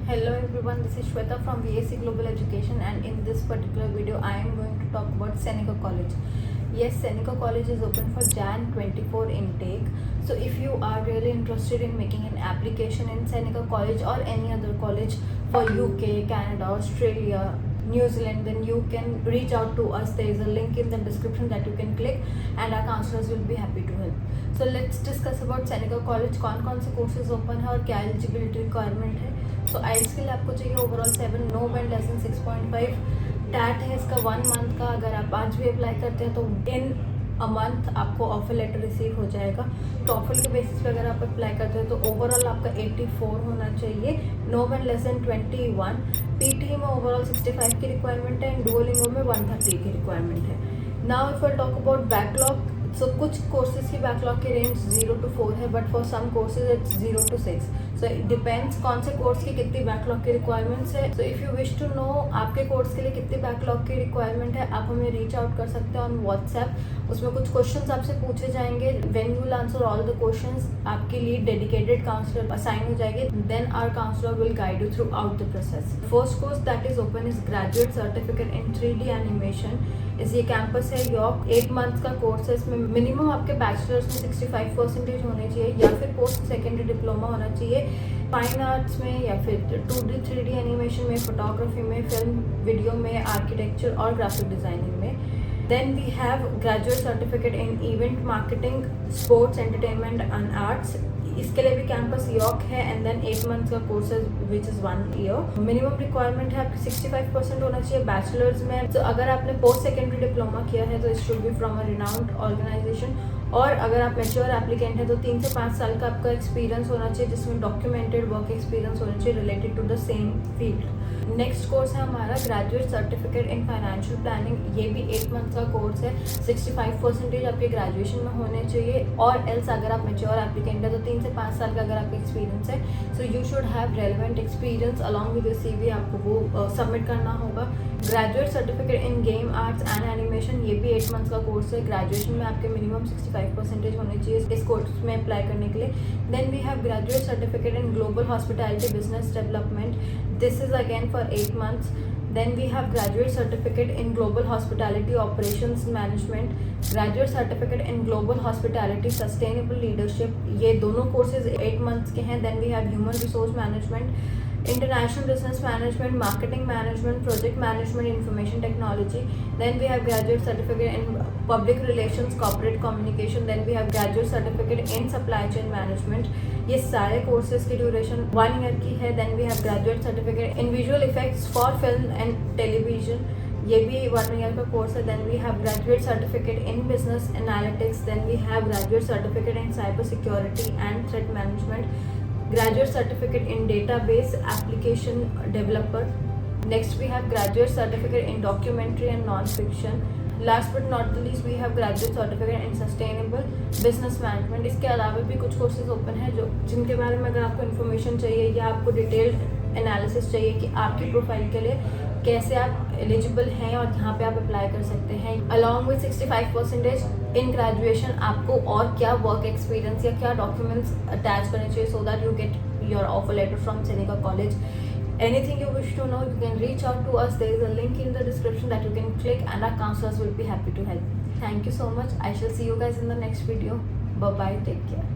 Hello everyone, this is Shweta from VAC Global Education, and in this particular video I am going to talk about Seneca College. Yes, Seneca College is open for Jan 24 intake. So if you are really interested in making an application in Seneca College or any other college for UK, Canada, Australia, New Zealand, then you can reach out to us. There is a link in the description that you can click and our counselors will be happy to help. So let's discuss about Seneca College. कौन कौन से courses open है और क्या eligibility requirement है. सो आइल्स के लिए आपको चाहिए overall 7, no band less than 6.5. टैट है इसका 1 मंथ का. अगर आप आज भी अप्लाई करते हैं तो इन अ मंथ आपको ऑफर लेटर रिसीव हो जाएगा. टॉफल के बेसिस पे अगर आप अप्लाई करते हैं तो ओवरऑल आपका 84 होना चाहिए. No band less than 21. PT में ओवरऑल 65 की रिक्वायरमेंट है एंड डुओलिंगो में 130 की रिक्वायरमेंट है. Now if I talk about backlog, so कुछ कोर्सेज की बैकलॉग की रेंज 0 to 4 है, but for some courses it's 0 to 6. So it depends कौन से कोर्स की कितनी बैकलॉग की रिक्वायरमेंट्स है. So if you wish to know आपके कोर्स के लिए कितनी बैकलॉग की रिक्वायरमेंट है, आप हमें रीच आउट कर सकते हैं ऑन व्हाट्सएप. उसमें कुछ क्वेश्चंस आपसे पूछे जाएंगे. When you will answer all the questions, आपके लिए डेडिकेटेड काउंसलर असाइन हो जाएगी. Then our counsellor will guide you throughout the process. First course that is open is graduate certificate in 3D animation. इस ये campus है York. 8 month का course है. इसमें मिनिमम आपके बैचलर्स में 65% होने चाहिए या फिर पोस्ट सेकेंडरी डिप्लोमा होना चाहिए फाइन आर्ट्स में या फिर 2D 3D एनिमेशन में, फोटोग्राफी में, फिल्म वीडियो में, आर्किटेक्चर और ग्राफिक डिज़ाइनिंग में. Then we have graduate certificate in event marketing, sports, entertainment and arts. इसके लिए भी कैंपस यॉर्क है एंड देन 8 मंथ्स का कोर्स है which is 1 year. Minimum requirement है आपकी 65% होना चाहिए बैचलर्स में. तो अगर आपने पोस्ट सेकेंडरी डिप्लोमा किया है तो it should be from a renowned organisation. और अगर आप मेच्योर एप्लीकेंट है तो 3 से 5 साल का आपका एक्सपीरियंस होना चाहिए जिसमें डॉक्यूमेंटेड वर्क एक्सपीरियंस होना चाहिए related to the same field. Next course है हमारा graduate certificate in financial planning. ये भी 8 मंथ का कोर्स है. 65% आपके ग्रेजुएशन में होने चाहिए और एल्स अगर आप मेच्योर एप्लीकेंट है तो 3 से 5 साल का अगर आपका एक्सपीरियंस है. So you should have relevant experience along with your CV. आपको वो सबमिट करना होगा. Graduate certificate in game arts and animation, ये भी 8 मंथ्स का कोर्स है. ग्रेजुएशन में आपके मिनिमम 65% होने चाहिए इस कोर्स में अप्लाई करने के लिए. Then we have graduate certificate in global hospitality business development. This is again for 8 months. Then we have graduate certificate in global hospitality operations management, graduate certificate in global hospitality sustainable leadership. ये दोनों courses 8 months के हैं. Then we have human resource management, international business management, marketing management, project management, information technology. Then we have graduate certificate in public relations, corporate communication. Then we have graduate certificate in supply chain management. ये सारे courses की duration 1 year की है. Then we have graduate certificate in visual effects for film and television. ये भी 1 year का course है. Then we have graduate certificate in business analytics. Then we have graduate certificate in cyber security and threat management. Graduate certificate in database application developer. Next we have graduate certificate in documentary and non fiction. Last but not the least we have graduate certificate in sustainable business management. इसके अलावा भी कुछ courses open है जो जिनके बारे में अगर आपको इन्फॉर्मेशन चाहिए या आपको डिटेल्ड एनालिसिस चाहिए कि आपकी प्रोफाइल के लिए कैसे आप एलिजिबल हैं और यहाँ पे आप अप्लाई कर सकते हैं. अलॉन्ग विद 65% इन ग्रेजुएशन आपको और क्या वर्क एक्सपीरियंस या क्या डॉक्यूमेंट्स अटैच करने चाहिए so that you get your offer letter from Seneca college. Anything you wish to know, you can reach out to us. There is a link in the description that you can click and our counselors will be happy to help. Thank you so much. I shall see you guys in the next video. Bye bye. Take care.